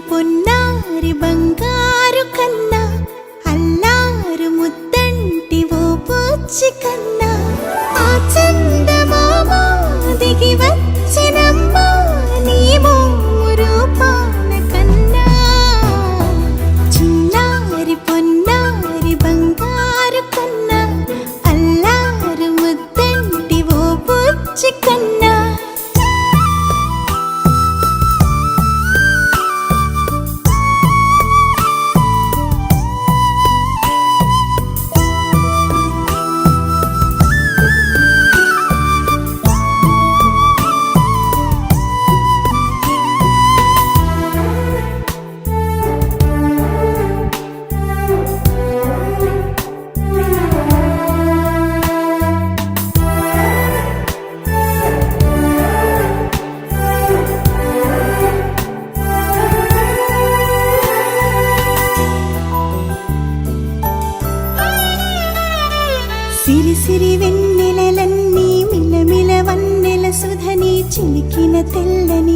పొన్నారి బంగారు కన్నా అల్లారు ముద్దంటి ఓ పూచి కన్నా ఆ చందమామ దిగి వచ్చినమ్మా నీ రూపాన కన్నా చిన్నారి పొన్నారి బంగారు కన్నా అల్లారు ముద్దంటి ఓ పూచి కన్నా సిరి సిరి వెన్నెలలన్నీ మిలమిల వన్నెల సుధని చిలికిన తెల్లని